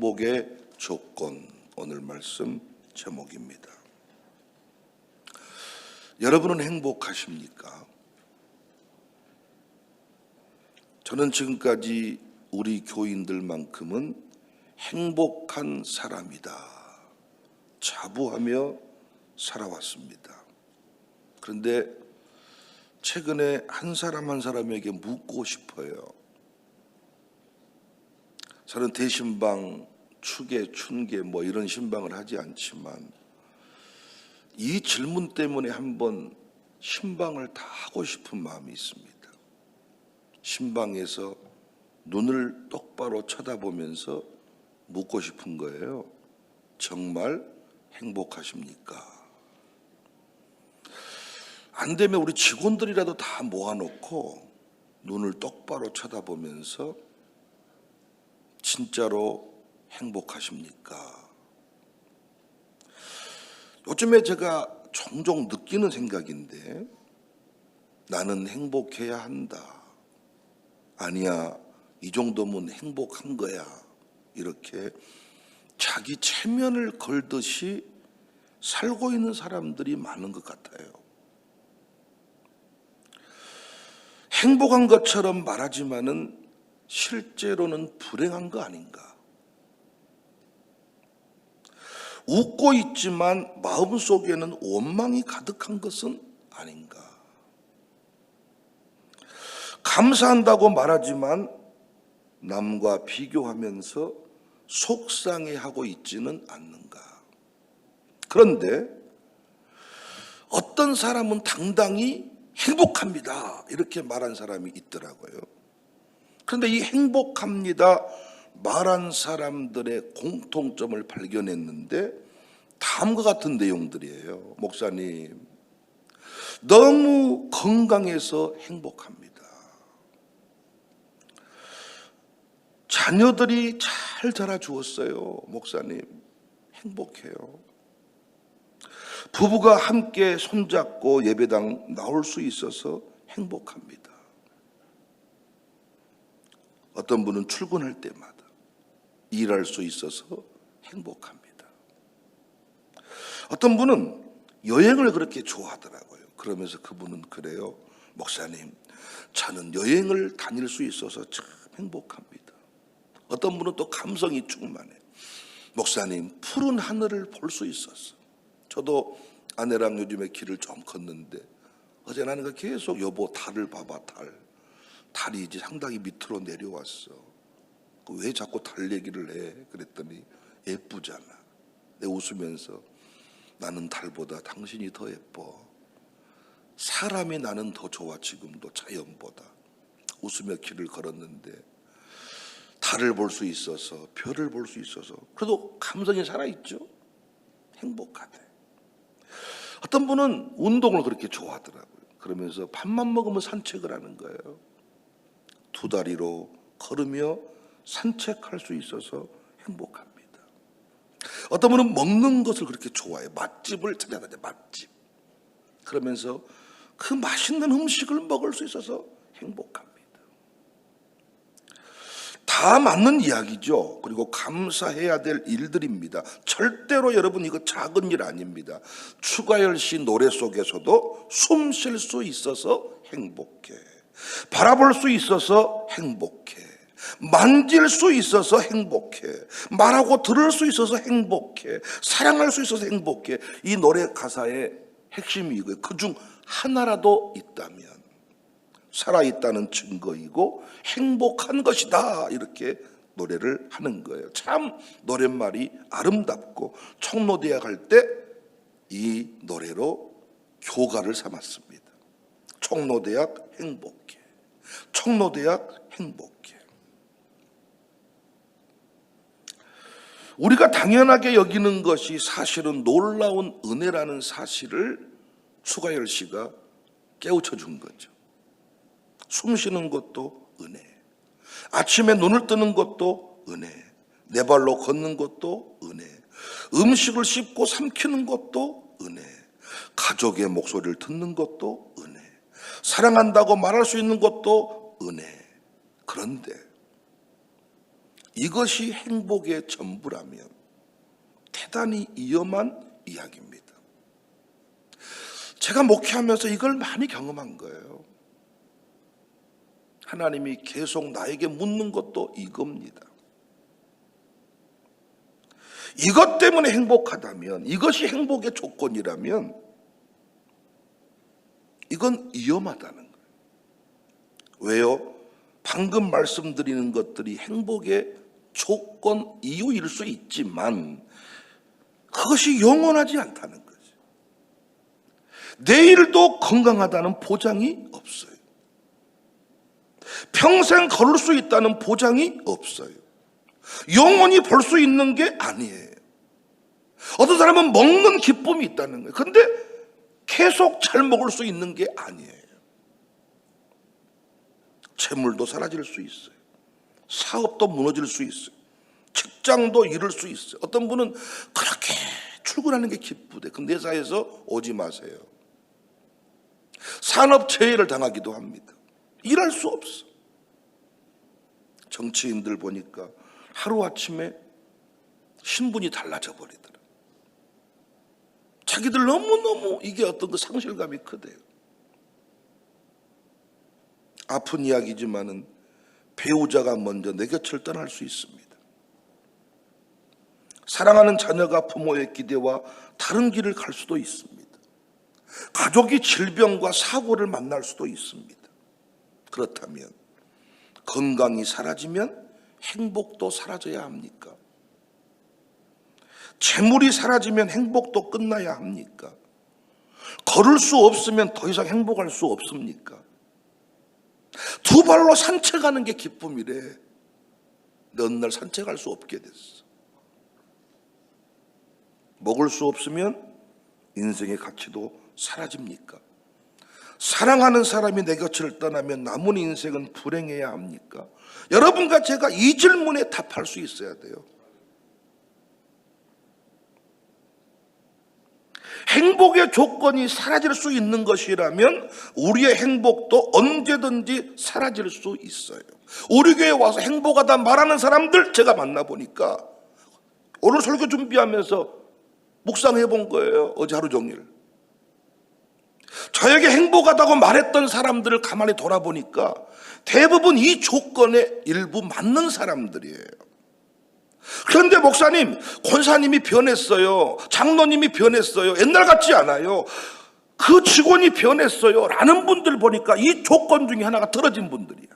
행복의 조건, 오늘 말씀 제목입니다. 여러분은 행복하십니까? 저는 지금까지 우리 교인들만큼은 행복한 사람이다 자부하며 살아왔습니다. 그런데 최근에 한 사람 한 사람에게 묻고 싶어요. 저는 대신방, 추계, 춘계 이런 신방을 하지 않지만 이 질문 때문에 한번 신방을 다 하고 싶은 마음이 있습니다. 신방에서 눈을 똑바로 쳐다보면서 묻고 싶은 거예요. 정말 행복하십니까? 안 되면 우리 직원들이라도 다 모아놓고 눈을 똑바로 쳐다보면서 진짜로 행복하십니까? 요즘에 제가 종종 느끼는 생각인데, 나는 행복해야 한다. 아니야, 이 정도면 행복한 거야. 이렇게 자기 체면을 걸듯이 살고 있는 사람들이 많은 것 같아요. 행복한 것처럼 말하지만은 실제로는 불행한 거 아닌가? 웃고 있지만 마음속에는 원망이 가득한 것은 아닌가? 감사한다고 말하지만 남과 비교하면서 속상해하고 있지는 않는가? 그런데 어떤 사람은 당당히 행복합니다 이렇게 말한 사람이 있더라고요. 그런데 이 행복합니다 말한 사람들의 공통점을 발견했는데 다음과 같은 내용들이에요. 목사님, 너무 건강해서 행복합니다. 자녀들이 잘 자라주었어요. 목사님, 행복해요. 부부가 함께 손잡고 예배당 나올 수 있어서 행복합니다. 어떤 분은 출근할 때마다 일할 수 있어서 행복합니다. 어떤 분은 여행을 그렇게 좋아하더라고요. 그러면서 그분은 그래요. 목사님, 저는 여행을 다닐 수 있어서 참 행복합니다. 어떤 분은 또 감성이 충만해요. 목사님, 푸른 하늘을 볼 수 있어서. 저도 아내랑 요즘에 길을 좀 걷는데 어제 아내가 계속 여보 달을 봐봐, 달이 이제 상당히 밑으로 내려왔어. 왜 자꾸 달 얘기를 해? 그랬더니 예쁘잖아. 내가 웃으면서 나는 달보다 당신이 더 예뻐. 사람이 나는 더 좋아. 지금도 자연보다. 웃으며 길을 걸었는데 달을 볼 수 있어서, 별을 볼 수 있어서 그래도 감성이 살아있죠. 행복하대. 어떤 분은 운동을 그렇게 좋아하더라고요. 그러면서 밥만 먹으면 산책을 하는 거예요. 두 다리로 걸으며 산책할 수 있어서 행복합니다. 어떤 분은 먹는 것을 그렇게 좋아해요. 맛집을 찾아다녀, 맛집. 그러면서 그 맛있는 음식을 먹을 수 있어서 행복합니다. 다 맞는 이야기죠. 그리고 감사해야 될 일들입니다. 절대로 여러분 이거 작은 일 아닙니다. 추가열 씨 노래 속에서도 숨 쉴 수 있어서 행복해. 바라볼 수 있어서 행복해. 만질 수 있어서 행복해. 말하고 들을 수 있어서 행복해. 사랑할 수 있어서 행복해. 이 노래 가사의 핵심이 이거예요. 그중 하나라도 있다면 살아있다는 증거이고 행복한 것이다. 이렇게 노래를 하는 거예요. 참 노랫말이 아름답고 청로대학 할 때 이 노래로 교가를 삼았습니다. 청로대학 행복해. 청로대학 행복해. 우리가 당연하게 여기는 것이 사실은 놀라운 은혜라는 사실을 추가열 씨가 깨우쳐 준 거죠. 숨 쉬는 것도 은혜, 아침에 눈을 뜨는 것도 은혜, 내 발로 걷는 것도 은혜, 음식을 씹고 삼키는 것도 은혜, 가족의 목소리를 듣는 것도 은혜, 사랑한다고 말할 수 있는 것도 은혜. 그런데 이것이 행복의 전부라면 대단히 위험한 이야기입니다. 제가 목회하면서 이걸 많이 경험한 거예요. 하나님이 계속 나에게 묻는 것도 이겁니다. 이것 때문에 행복하다면, 이것이 행복의 조건이라면 이건 위험하다는 거예요. 왜요? 방금 말씀드리는 것들이 행복의 조건 이유일 수 있지만 그것이 영원하지 않다는 거죠. 내일도 건강하다는 보장이 없어요. 평생 걸을 수 있다는 보장이 없어요. 영원히 볼 수 있는 게 아니에요. 어떤 사람은 먹는 기쁨이 있다는 거예요. 근데 계속 잘 먹을 수 있는 게 아니에요. 재물도 사라질 수 있어요. 사업도 무너질 수 있어요. 직장도 잃을 수 있어요. 어떤 분은 그렇게 출근하는 게 기쁘대. 근데 회사에서 오지 마세요. 산업재해를 당하기도 합니다. 일할 수 없어. 정치인들 보니까 하루아침에 신분이 달라져 버리더라. 자기들 너무너무 이게 어떤 그 상실감이 크대요. 아픈 이야기지만은 배우자가 먼저 내 곁을 떠날 수 있습니다. 사랑하는 자녀가 부모의 기대와 다른 길을 갈 수도 있습니다. 가족이 질병과 사고를 만날 수도 있습니다. 그렇다면 건강이 사라지면 행복도 사라져야 합니까? 재물이 사라지면 행복도 끝나야 합니까? 걸을 수 없으면 더 이상 행복할 수 없습니까? 두 발로 산책하는 게 기쁨이래. 근데 어느 날 산책할 수 없게 됐어. 먹을 수 없으면 인생의 가치도 사라집니까? 사랑하는 사람이 내 곁을 떠나면 남은 인생은 불행해야 합니까? 여러분과 제가 이 질문에 답할 수 있어야 돼요. 행복의 조건이 사라질 수 있는 것이라면 우리의 행복도 언제든지 사라질 수 있어요. 우리 교회에 와서 행복하다 말하는 사람들 제가 만나보니까 오늘 설교 준비하면서 묵상해 본 거예요. 어제 하루 종일. 저에게 행복하다고 말했던 사람들을 가만히 돌아보니까 대부분 이 조건에 일부 맞는 사람들이에요. 그런데 목사님, 권사님이 변했어요. 장로님이 변했어요. 옛날 같지 않아요. 그 직원이 변했어요. 라는 분들 보니까 이 조건 중에 하나가 떨어진 분들이야.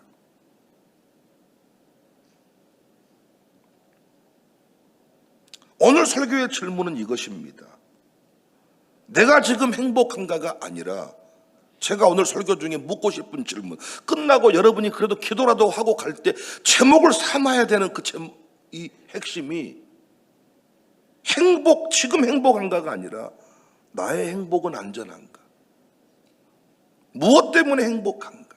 오늘 설교의 질문은 이것입니다. 내가 지금 행복한가가 아니라 제가 오늘 설교 중에 묻고 싶은 질문, 끝나고 여러분이 그래도 기도라도 하고 갈 때 제목을 삼아야 되는 이 핵심이 지금 행복한가가 아니라 나의 행복은 안전한가? 무엇 때문에 행복한가?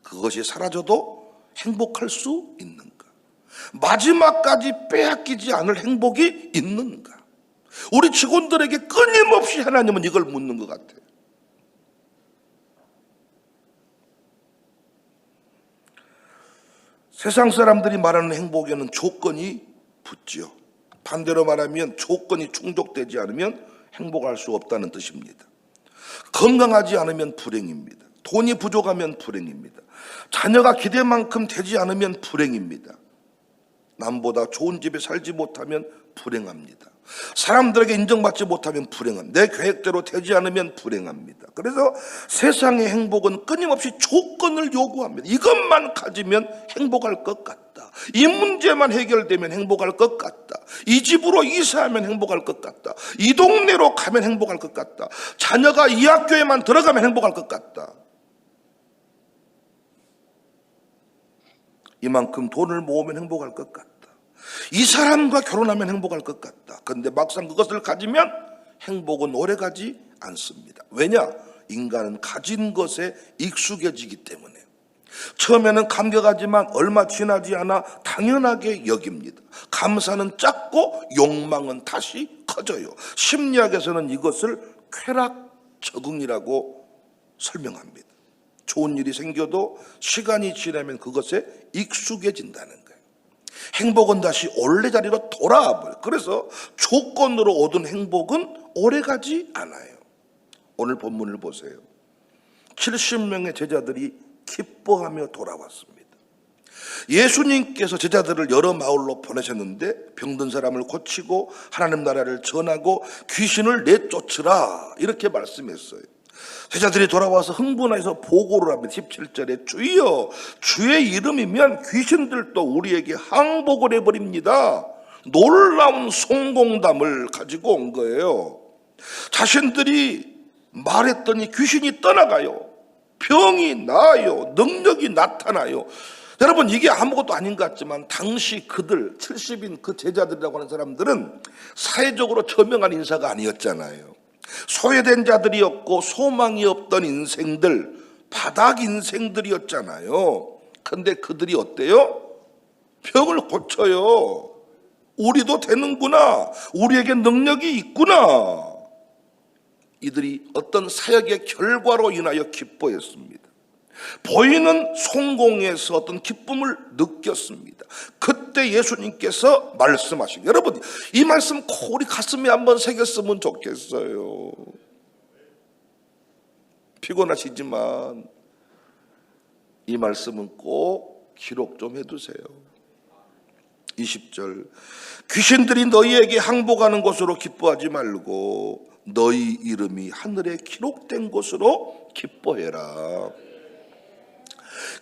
그것이 사라져도 행복할 수 있는가? 마지막까지 빼앗기지 않을 행복이 있는가? 우리 직원들에게 끊임없이 하나님은 이걸 묻는 것 같아요. 세상 사람들이 말하는 행복에는 조건이 붙죠. 반대로 말하면 조건이 충족되지 않으면 행복할 수 없다는 뜻입니다. 건강하지 않으면 불행입니다. 돈이 부족하면 불행입니다. 자녀가 기대만큼 되지 않으면 불행입니다. 남보다 좋은 집에 살지 못하면 불행합니다. 사람들에게 인정받지 못하면 불행합니다. 내 계획대로 되지 않으면 불행합니다. 그래서 세상의 행복은 끊임없이 조건을 요구합니다. 이것만 가지면 행복할 것 같다. 이 문제만 해결되면 행복할 것 같다. 이 집으로 이사하면 행복할 것 같다. 이 동네로 가면 행복할 것 같다. 자녀가 이 학교에만 들어가면 행복할 것 같다. 이만큼 돈을 모으면 행복할 것 같다. 이 사람과 결혼하면 행복할 것 같다. 그런데 막상 그것을 가지면 행복은 오래가지 않습니다. 왜냐? 인간은 가진 것에 익숙해지기 때문에. 처음에는 감격하지만 얼마 지나지 않아 당연하게 여깁니다. 감사는 작고 욕망은 다시 커져요. 심리학에서는 이것을 쾌락 적응이라고 설명합니다. 좋은 일이 생겨도 시간이 지나면 그것에 익숙해진다는 거예요. 행복은 다시 원래 자리로 돌아와 버려요. 그래서 조건으로 얻은 행복은 오래가지 않아요. 오늘 본문을 보세요. 70명의 제자들이 기뻐하며 돌아왔습니다. 예수님께서 제자들을 여러 마을로 보내셨는데 병든 사람을 고치고 하나님 나라를 전하고 귀신을 내쫓으라 이렇게 말씀했어요. 제자들이 돌아와서 흥분해서 보고를 합니다. 17절에 주여 주의 이름이면 귀신들도 우리에게 항복을 해버립니다. 놀라운 성공담을 가지고 온 거예요. 자신들이 말했더니 귀신이 떠나가요. 병이 나아요. 능력이 나타나요. 여러분 이게 아무것도 아닌 것 같지만 당시 그들 70인 그 제자들이라고 하는 사람들은 사회적으로 저명한 인사가 아니었잖아요. 소외된 자들이었고 소망이 없던 인생들, 바닥 인생들이었잖아요. 근데 그들이 어때요? 병을 고쳐요. 우리도 되는구나. 우리에게 능력이 있구나. 이들이 어떤 사역의 결과로 인하여 기뻐했습니다. 보이는 성공에서 어떤 기쁨을 느꼈습니다. 그때 예수님께서 말씀하신, 여러분 이 말씀 꼭 우리 가슴에 한번 새겼으면 좋겠어요. 피곤하시지만 이 말씀은 꼭 기록 좀 해두세요. 20절 귀신들이 너희에게 항복하는 것으로 기뻐하지 말고 너희 이름이 하늘에 기록된 것으로 기뻐해라.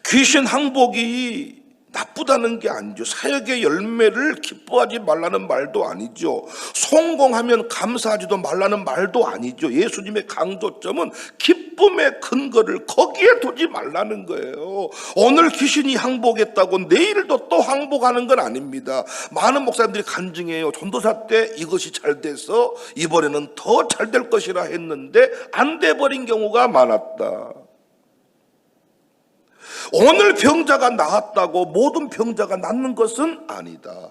귀신 항복이 나쁘다는 게 아니죠. 사역의 열매를 기뻐하지 말라는 말도 아니죠. 성공하면 감사하지도 말라는 말도 아니죠. 예수님의 강조점은 기쁨의 근거를 거기에 두지 말라는 거예요. 오늘 귀신이 항복했다고 내일도 또 항복하는 건 아닙니다. 많은 목사님들이 간증해요. 전도사 때 이것이 잘 돼서 이번에는 더 잘 될 것이라 했는데 안 돼버린 경우가 많았다. 오늘 병자가 나았다고 모든 병자가 낫는 것은 아니다.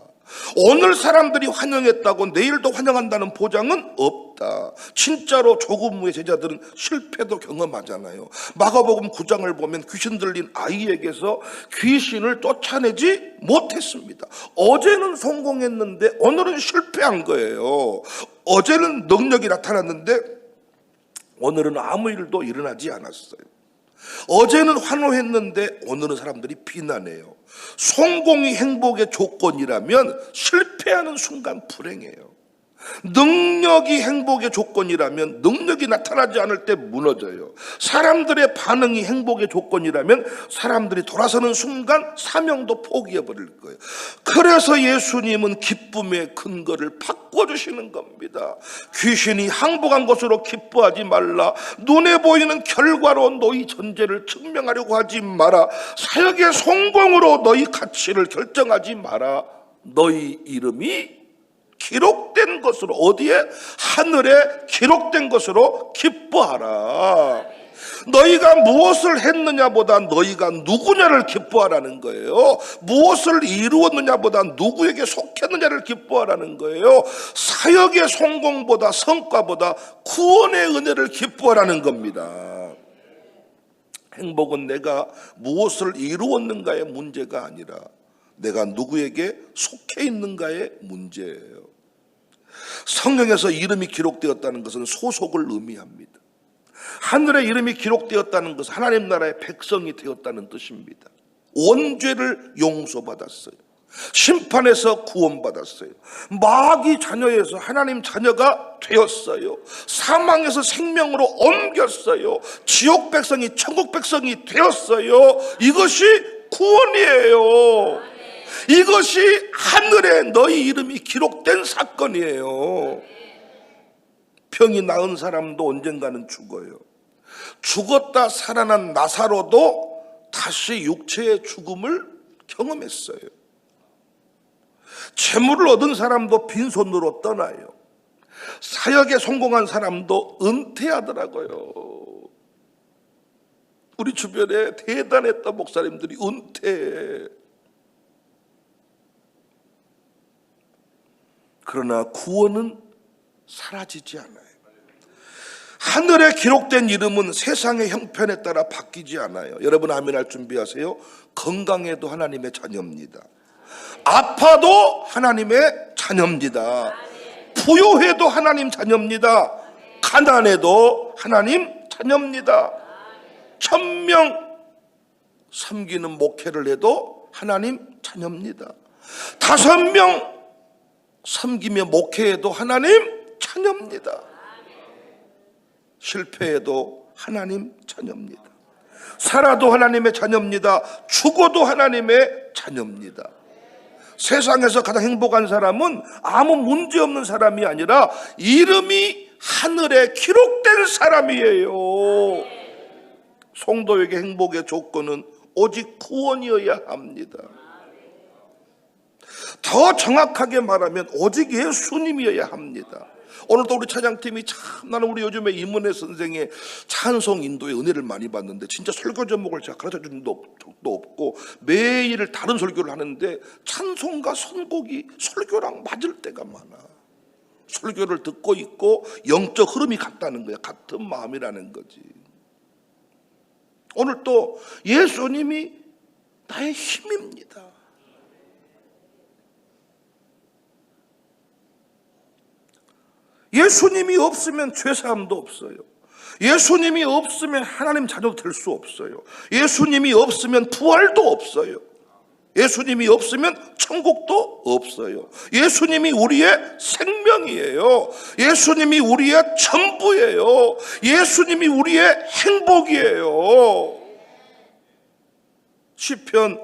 오늘 사람들이 환영했다고 내일도 환영한다는 보장은 없다. 진짜로 조금 후에 제자들은 실패도 경험하잖아요. 마가복음 9장을 보면 귀신 들린 아이에게서 귀신을 쫓아내지 못했습니다. 어제는 성공했는데 오늘은 실패한 거예요. 어제는 능력이 나타났는데 오늘은 아무 일도 일어나지 않았어요. 어제는 환호했는데 오늘은 사람들이 비난해요. 성공이 행복의 조건이라면 실패하는 순간 불행해요. 능력이 행복의 조건이라면 능력이 나타나지 않을 때 무너져요. 사람들의 반응이 행복의 조건이라면 사람들이 돌아서는 순간 사명도 포기해버릴 거예요. 그래서 예수님은 기쁨의 근거를 바꿔주시는 겁니다. 귀신이 항복한 것으로 기뻐하지 말라. 눈에 보이는 결과로 너희 존재를 증명하려고 하지 마라. 사역의 성공으로 너희 가치를 결정하지 마라. 너희 이름이 기록된 것으로, 어디에? 하늘에 기록된 것으로 기뻐하라. 너희가 무엇을 했느냐보다 너희가 누구냐를 기뻐하라는 거예요. 무엇을 이루었느냐보다 누구에게 속했느냐를 기뻐하라는 거예요. 사역의 성공보다 성과보다 구원의 은혜를 기뻐하라는 겁니다. 행복은 내가 무엇을 이루었는가의 문제가 아니라 내가 누구에게 속해 있는가의 문제예요. 성경에서 이름이 기록되었다는 것은 소속을 의미합니다. 하늘에 이름이 기록되었다는 것은 하나님 나라의 백성이 되었다는 뜻입니다. 원죄를 용서받았어요. 심판에서 구원받았어요. 마귀 자녀에서 하나님 자녀가 되었어요. 사망에서 생명으로 옮겼어요. 지옥 백성이 천국 백성이 되었어요. 이것이 구원이에요. 이것이 하늘에 너희 이름이 기록된 사건이에요. 병이 나은 사람도 언젠가는 죽어요. 죽었다 살아난 나사로도 다시 육체의 죽음을 경험했어요. 재물을 얻은 사람도 빈손으로 떠나요. 사역에 성공한 사람도 은퇴하더라고요. 우리 주변에 대단했던 목사님들이 은퇴해. 그러나 구원은 사라지지 않아요. 하늘에 기록된 이름은 세상의 형편에 따라 바뀌지 않아요. 여러분 아멘할 준비하세요. 건강해도 하나님의 자녀입니다. 아파도 하나님의 자녀입니다. 부요해도 하나님 자녀입니다. 가난해도 하나님 자녀입니다. 1000명 섬기는 목회를 해도 하나님 자녀입니다. 5명 섬기며 목회해도 하나님 자녀입니다. 실패해도 하나님 자녀입니다. 살아도 하나님의 자녀입니다. 죽어도 하나님의 자녀입니다. 세상에서 가장 행복한 사람은 아무 문제 없는 사람이 아니라 이름이 하늘에 기록된 사람이에요. 성도에게 행복의 조건은 오직 구원이어야 합니다. 더 정확하게 말하면 오직 예수님이어야 합니다. 오늘도 우리 찬양팀이 참, 나는 우리 요즘에 이문혜 선생의 찬송 인도의 은혜를 많이 받는데, 진짜 설교 제목을 제가 가르쳐 준 적도 없고 매일 다른 설교를 하는데 찬송과 선곡이 설교랑 맞을 때가 많아. 설교를 듣고 있고 영적 흐름이 같다는 거야. 같은 마음이라는 거지. 오늘 또 예수님이 나의 힘입니다. 예수님이 없으면 죄사함도 없어요. 예수님이 없으면 하나님 자녀도 될 수 없어요. 예수님이 없으면 부활도 없어요. 예수님이 없으면 천국도 없어요. 예수님이 우리의 생명이에요. 예수님이 우리의 전부예요. 예수님이 우리의 행복이에요. 시편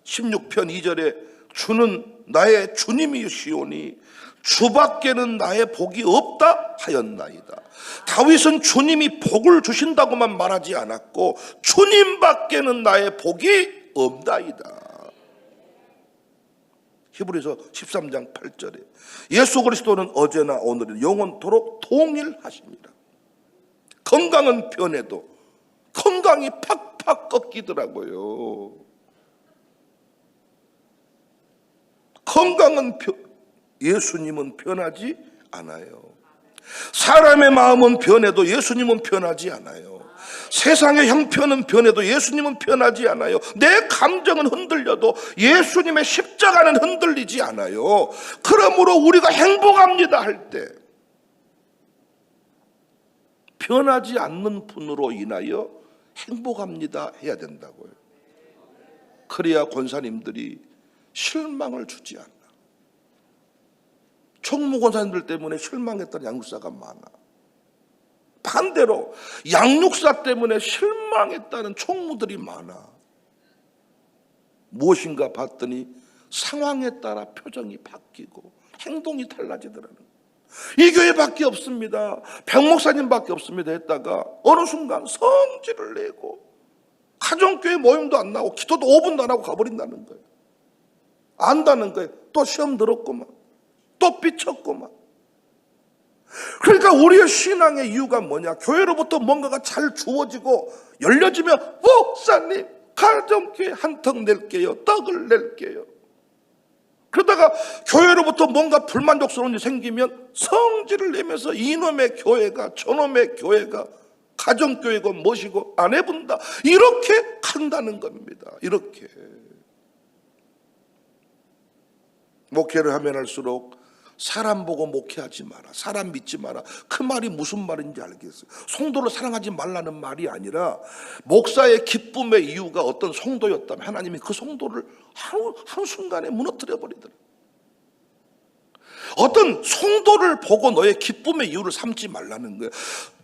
16편 2절에 주는 나의 주님이시오니 주밖에는 나의 복이 없다 하였나이다. 다윗은 주님이 복을 주신다고만 말하지 않았고 주님밖에는 나의 복이 없나이다. 히브리서 13장 8절에 예수 그리스도는 어제나 오늘은 영원토록 동일하십니다. 건강은 변해도 건강이 팍팍 꺾이더라고요. 건강은 예수님은 변하지 않아요. 사람의 마음은 변해도 예수님은 변하지 않아요. 세상의 형편은 변해도 예수님은 변하지 않아요. 내 감정은 흔들려도 예수님의 십자가는 흔들리지 않아요. 그러므로 우리가 행복합니다 할 때 변하지 않는 분으로 인하여 행복합니다 해야 된다고요. 그래야 권사님들이 실망을 주지 않아. 총무 권사님들 때문에 실망했던 양육사가 많아. 반대로 양육사 때문에 실망했다는 총무들이 많아. 무엇인가 봤더니 상황에 따라 표정이 바뀌고 행동이 달라지더라는 거예요. 이 교회밖에 없습니다, 병목사님밖에 없습니다 했다가 어느 순간 성질을 내고 가정교회 모임도 안 나오고 기도도 5분도 안 하고 가버린다는 거예요. 안다는 거예요. 또 시험 들었구만, 또 삐쳤구만. 그러니까 우리의 신앙의 이유가 뭐냐? 교회로부터 뭔가가 잘 주어지고 열려지면 목사님 가정교회 한턱 낼게요, 떡을 낼게요. 그러다가 교회로부터 뭔가 불만족스러운 일이 생기면 성질을 내면서 이놈의 교회가 저놈의 교회가 가정교회고 무엇이고 안 해본다, 이렇게 간다는 겁니다. 이렇게 목회를 하면 할수록 사람 보고 목회하지 마라, 사람 믿지 마라, 그 말이 무슨 말인지 알겠어요. 성도를 사랑하지 말라는 말이 아니라 목사의 기쁨의 이유가 어떤 성도였다면 하나님이 그 성도를 한순간에 무너뜨려 버리더라. 어떤 성도를 보고 너의 기쁨의 이유를 삼지 말라는 거예요.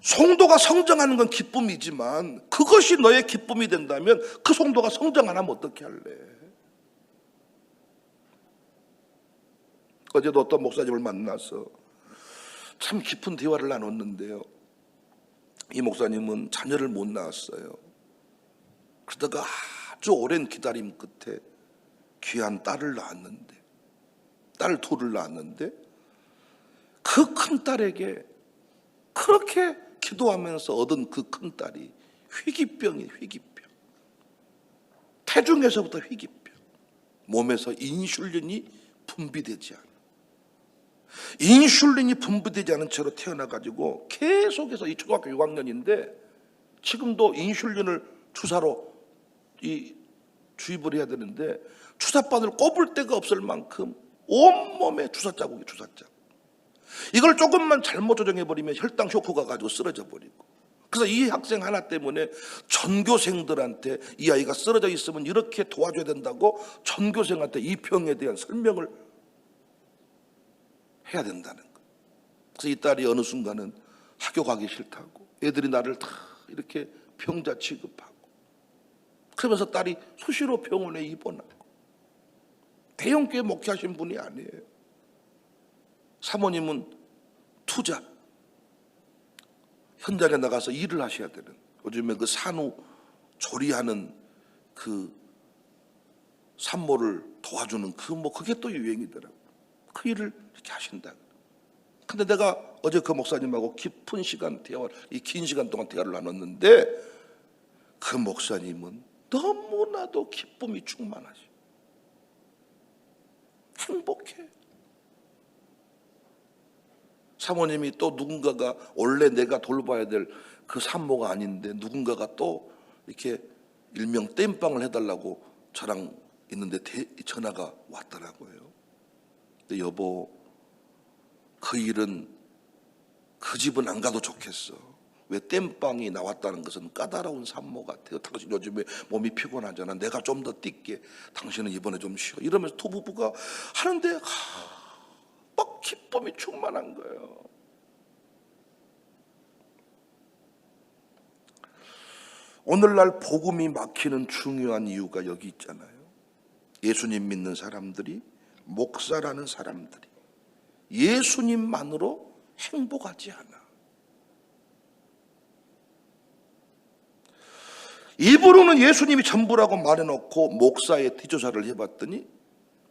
성도가 성장하는 건 기쁨이지만 그것이 너의 기쁨이 된다면 그 성도가 성장 안 하면 어떻게 할래? 어제도 어떤 목사님을 만나서 참 깊은 대화를 나눴는데요, 이 목사님은 자녀를 못 낳았어요. 그러다가 아주 오랜 기다림 끝에 귀한 딸을 낳았는데, 딸 둘을 낳았는데 그 큰 딸에게 그렇게 기도하면서 얻은 그 큰 딸이 희귀병이에요. 희귀병. 태중에서부터 희귀병. 몸에서 인슐린이 분비되지 않아. 인슐린이 분비되지 않은 채로 태어나가지고 계속해서 이 초등학교 6학년인데 지금도 인슐린을 주사로 이 주입을 해야 되는데 주사바늘 꼽을 데가 없을 만큼 온몸에 주사 자국이 주사 자국. 이걸 조금만 잘못 조정해버리면 혈당 쇼크가 가지고 쓰러져 버리고. 그래서 이 학생 하나 때문에 전교생들한테 이 아이가 쓰러져 있으면 이렇게 도와줘야 된다고 전교생한테 이 병에 대한 설명을 해야 된다는 거. 그래서 이 딸이 어느 순간은 학교 가기 싫다고, 애들이 나를 다 이렇게 병자 취급하고, 그러면서 딸이 수시로 병원에 입원하고. 대형교회 목회하신 분이 아니에요. 사모님은 투자, 현장에 나가서 일을 하셔야 되는, 요즘에 그 산후 조리하는 그 산모를 도와주는 그게 또 유행이더라고요. 그 일을 이렇게 하신다. 근데 내가 어제 그 목사님하고 깊은 시간 대화를, 이 긴 시간 동안 대화를 나눴는데 그 목사님은 너무나도 기쁨이 충만하시. 행복해. 사모님이 또 누군가가, 원래 내가 돌봐야 될 그 산모가 아닌데 누군가가 또 이렇게 일명 땜빵을 해달라고 저랑 있는데 전화가 왔더라고요. 근데 여보, 그 일은, 그 집은 안 가도 좋겠어. 왜 땜빵이 나왔다는 것은 까다로운 산모 같아요. 당신 요즘에 몸이 피곤하잖아. 내가 좀 더 뛸게. 당신은 이번에 좀 쉬어. 이러면서 두 부부가 하는데 막 기쁨이 충만한 거예요. 오늘날 복음이 막히는 중요한 이유가 여기 있잖아요. 예수님 믿는 사람들이, 목사라는 사람들이 예수님만으로 행복하지 않아. 입으로는 예수님이 전부라고 말해놓고 목사의 뒷조사를 해봤더니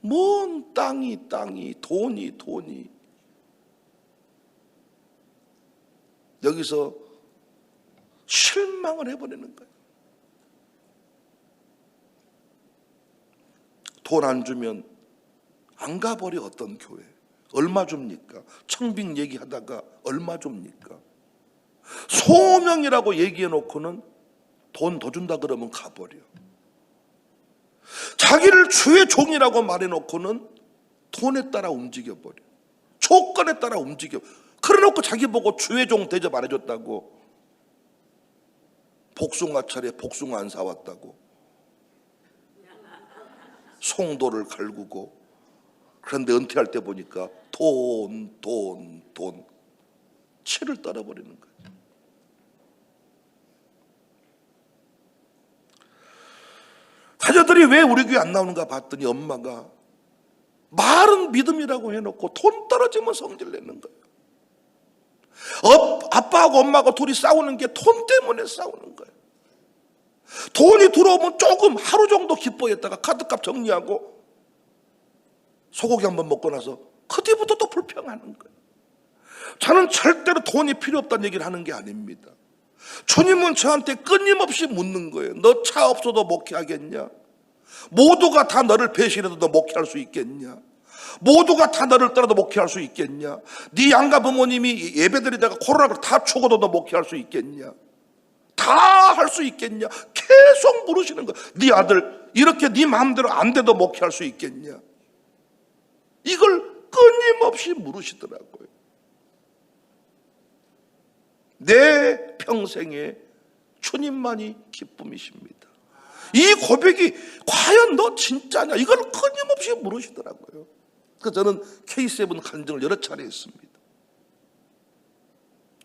뭔 땅이 돈이 여기서 실망을 해버리는 거예요. 돈 안 주면 안 가버려. 어떤 교회 얼마 줍니까? 청빙 얘기하다가 얼마 줍니까? 소명이라고 얘기해놓고는 돈 더 준다 그러면 가버려. 자기를 주의 종이라고 말해놓고는 돈에 따라 움직여버려. 조건에 따라 움직여. 그래놓고 자기 보고 주의 종 대접 안 해줬다고, 복숭아 차례 복숭아 안 사왔다고, 송도를 갈구고. 그런데 은퇴할 때 보니까 돈 치를 떨어버리는 거예요. 자녀들이 왜 우리 교회 안 나오는가 봤더니 엄마가 말은 믿음이라고 해놓고 돈 떨어지면 성질 내는 거예요. 아빠하고 엄마하고 둘이 싸우는 게 돈 때문에 싸우는 거예요. 돈이 들어오면 조금 하루 정도 기뻐했다가 카드값 정리하고 소고기 한번 먹고 나서 그 뒤부터 또 불평하는 거예요. 저는 절대로 돈이 필요 없다는 얘기를 하는 게 아닙니다. 주님은 저한테 끊임없이 묻는 거예요. 너 차 없어도 목회하겠냐? 모두가 다 너를 배신해도 너 목회할 수 있겠냐? 모두가 다 너를 떠나도 목회할 수 있겠냐? 네 양가 부모님이 예배드리다가 코로나로 다 죽어도 너 목회할 수 있겠냐? 다 할 수 있겠냐? 계속 물으시는 거야. 네 아들 이렇게 네 마음대로 안 돼도 목회할 수 있겠냐? 이걸 끊임없이 물으시더라고요. 내 평생에 주님만이 기쁨이십니다. 이 고백이 과연 너 진짜냐? 이걸 끊임없이 물으시더라고요. 그래서 저는 K7 간증을 여러 차례 했습니다.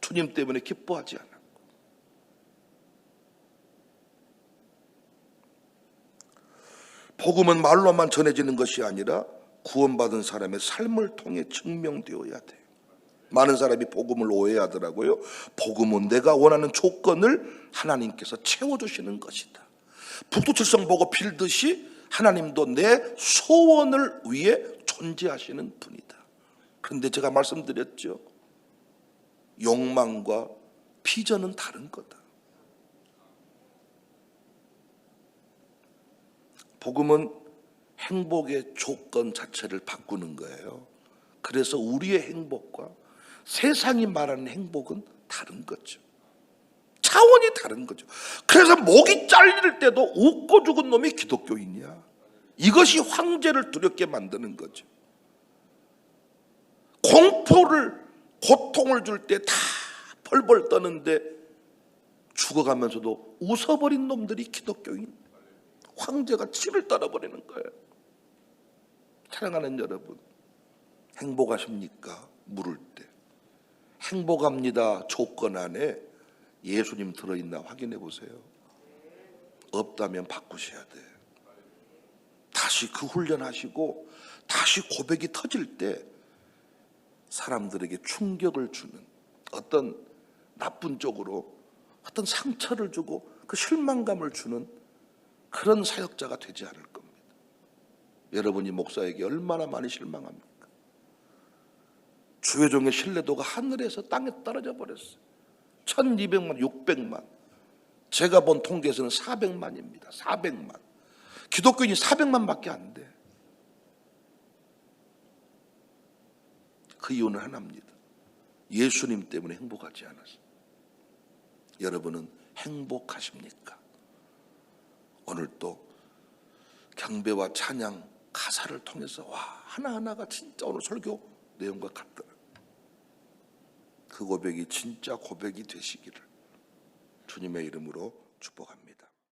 주님 때문에 기뻐하지 않았고. 복음은 말로만 전해지는 것이 아니라 구원받은 사람의 삶을 통해 증명되어야 돼요. 많은 사람이 복음을 오해하더라고요. 복음은 내가 원하는 조건을 하나님께서 채워주시는 것이다. 북두칠성 보고 빌듯이 하나님도 내 소원을 위해 존재하시는 분이다. 그런데 제가 말씀드렸죠. 욕망과 비전은 다른 거다. 복음은 행복의 조건 자체를 바꾸는 거예요. 그래서 우리의 행복과 세상이 말하는 행복은 다른 거죠. 차원이 다른 거죠. 그래서 목이 잘릴 때도 웃고 죽은 놈이 기독교인이야. 이것이 황제를 두렵게 만드는 거죠. 공포를, 고통을 줄 때 다 벌벌 떠는데 죽어가면서도 웃어버린 놈들이 기독교인. 황제가 치를 떨어버리는 거예요. 사랑하는 여러분, 행복하십니까? 물을 때. 행복합니다 조건 안에 예수님 들어있나 확인해 보세요. 없다면 바꾸셔야 돼요. 다시 그 훈련하시고 다시 고백이 터질 때 사람들에게 충격을 주는, 어떤 나쁜 쪽으로 어떤 상처를 주고 그 실망감을 주는 그런 사역자가 되지 않을 겁니다. 여러분이 목사에게 얼마나 많이 실망합니까? 주의 종의 신뢰도가 하늘에서 땅에 떨어져 버렸어요. 1200만, 600만. 제가 본 통계에서는 400만입니다. 400만. 기독교인이 400만밖에 안 돼. 그 이유는 하나입니다. 예수님 때문에 행복하지 않아서. 여러분은 행복하십니까? 오늘 또 경배와 찬양 가사를 통해서 와, 하나하나가 진짜 오늘 설교 내용과 같더라. 그 고백이 진짜 고백이 되시기를 주님의 이름으로 축복합니다.